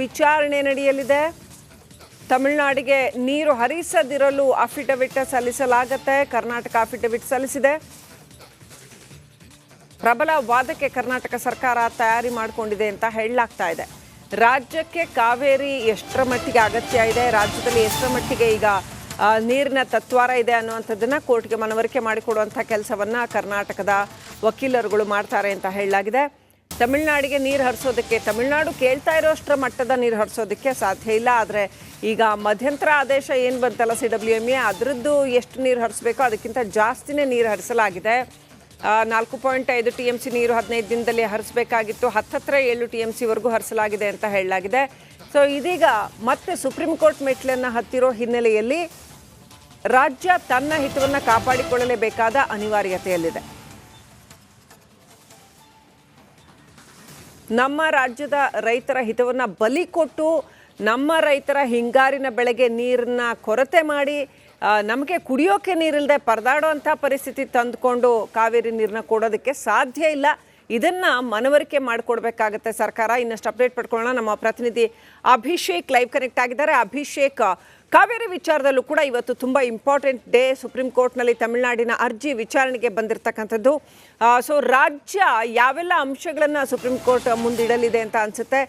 ವಿಚಾರಣೆ ನಡೆಯಲಿದೆ. ತಮಿಳುನಾಡಿಗೆ ನೀರು ಹರಿಸದಿರಲು ಅಫಿಡವಿಟ್ ಸಲ್ಲಿಸಲಾಗುತ್ತೆ. ಕರ್ನಾಟಕ ಅಫಿಡವಿಟ್ ಸಲ್ಲಿಸಿದೆ. ಪ್ರಬಲ ವಾದಕ್ಕೆ ಕರ್ನಾಟಕ ಸರ್ಕಾರ ತಯಾರಿ ಮಾಡಿಕೊಂಡಿದೆ ಅಂತ ಹೇಳಲಾಗ್ತಾ ಇದೆ. ರಾಜ್ಯಕ್ಕೆ ಕಾವೇರಿ ಎಷ್ಟರ ಮಟ್ಟಿಗೆ ಅಗತ್ಯ ಇದೆ, ರಾಜ್ಯದಲ್ಲಿ ಎಷ್ಟರ ಮಟ್ಟಿಗೆ ಈಗ ನೀರಿನ ತತ್ವಾರ ಇದೆ ಅನ್ನುವಂಥದ್ದನ್ನು ಕೋರ್ಟ್ಗೆ ಮನವರಿಕೆ ಮಾಡಿಕೊಡುವಂಥ ಕೆಲಸವನ್ನು ಕರ್ನಾಟಕದ ವಕೀಲರುಗಳು ಮಾಡ್ತಾರೆ ಅಂತ ಹೇಳಲಾಗಿದೆ. ತಮಿಳುನಾಡಿಗೆ ನೀರು ಹರಿಸೋದಕ್ಕೆ ತಮಿಳುನಾಡು ಕೇಳ್ತಾ ಇರೋಷ್ಟರ ಮಟ್ಟದ ನೀರು ಹರಿಸೋದಕ್ಕೆ ಸಾಧ್ಯ ಇಲ್ಲ. ಆದರೆ ಈಗ ಮಧ್ಯಂತರ ಆದೇಶ ಏನು ಬಂತಲ್ಲ CWMA, ಅದರದ್ದು ಎಷ್ಟು ನೀರು ಹರಿಸಬೇಕೋ ಅದಕ್ಕಿಂತ ಜಾಸ್ತಿನೇ ನೀರು ಹರಿಸಲಾಗಿದೆ. 4.5 TMC ನೀರು 15 ದಿನದಲ್ಲಿ ಹರಿಸಬೇಕಾಗಿತ್ತು. ಹತ್ತಿರ 7 TMCವರೆಗೂ ಹರಿಸಲಾಗಿದೆ ಅಂತ ಹೇಳಲಾಗಿದೆ. ಸೊ ಇದೀಗ ಮತ್ತೆ ಸುಪ್ರೀಂ ಕೋರ್ಟ್ ಮೆಟ್ಲನ್ನು ಹತ್ತಿರೋ ಹಿನ್ನೆಲೆಯಲ್ಲಿ ರಾಜ್ಯ ತನ್ನ ಹಿತವನ್ನು ಕಾಪಾಡಿಕೊಳ್ಳಲೇಬೇಕಾದ ಅನಿವಾರ್ಯತೆಯಲ್ಲಿದೆ. ನಮ್ಮ ರಾಜ್ಯದ ರೈತರ ಹಿತವನ್ನು ಬಲಿ ಕೊಟ್ಟು ನಮ್ಮ ರೈತರ ಹಿಂಗಾರಿನ ಬೆಳೆಗೆ ನೀರನ್ನ ಕೊರತೆ ಮಾಡಿ ನಮಗೆ ಕುಡಿಯೋಕೆ ನೀರಿಲ್ಲದೆ ಪರದಾಡುವಂಥ ಪರಿಸ್ಥಿತಿ ತಂದುಕೊಂಡು ಕಾವೇರಿ ನೀರನ್ನ ಕೊಡೋದಕ್ಕೆ ಸಾಧ್ಯ ಇಲ್ಲ. ಇದನ್ನು ಮನವರಿಕೆ ಮಾಡಿಕೊಡ್ಬೇಕಾಗತ್ತೆ ಸರ್ಕಾರ. ಇನ್ನಷ್ಟು ಅಪ್ಡೇಟ್ ಪಡ್ಕೊಳ್ಳೋಣ. ನಮ್ಮ ಪ್ರತಿನಿಧಿ ಅಭಿಷೇಕ್ ಲೈವ್ ಕನೆಕ್ಟ್ ಆಗಿದ್ದಾರೆ. ಅಭಿಷೇಕ್, ಕಾವೇರಿ ವಿಚಾರದಲ್ಲೂ ಕೂಡ ಇವತ್ತು ತುಂಬ ಇಂಪಾರ್ಟೆಂಟ್ ಡೇ. ಸುಪ್ರೀಂ ಕೋರ್ಟ್ನಲ್ಲಿ ತಮಿಳುನಾಡಿನ ಅರ್ಜಿ ವಿಚಾರಣೆಗೆ ಬಂದಿರತಕ್ಕಂಥದ್ದು. ಸೊ ರಾಜ್ಯ ಯಾವೆಲ್ಲ ಅಂಶಗಳನ್ನು ಸುಪ್ರೀಂ ಕೋರ್ಟ್ ಮುಂದಿಡಲಿದೆ ಅಂತ ಅನಿಸುತ್ತೆ?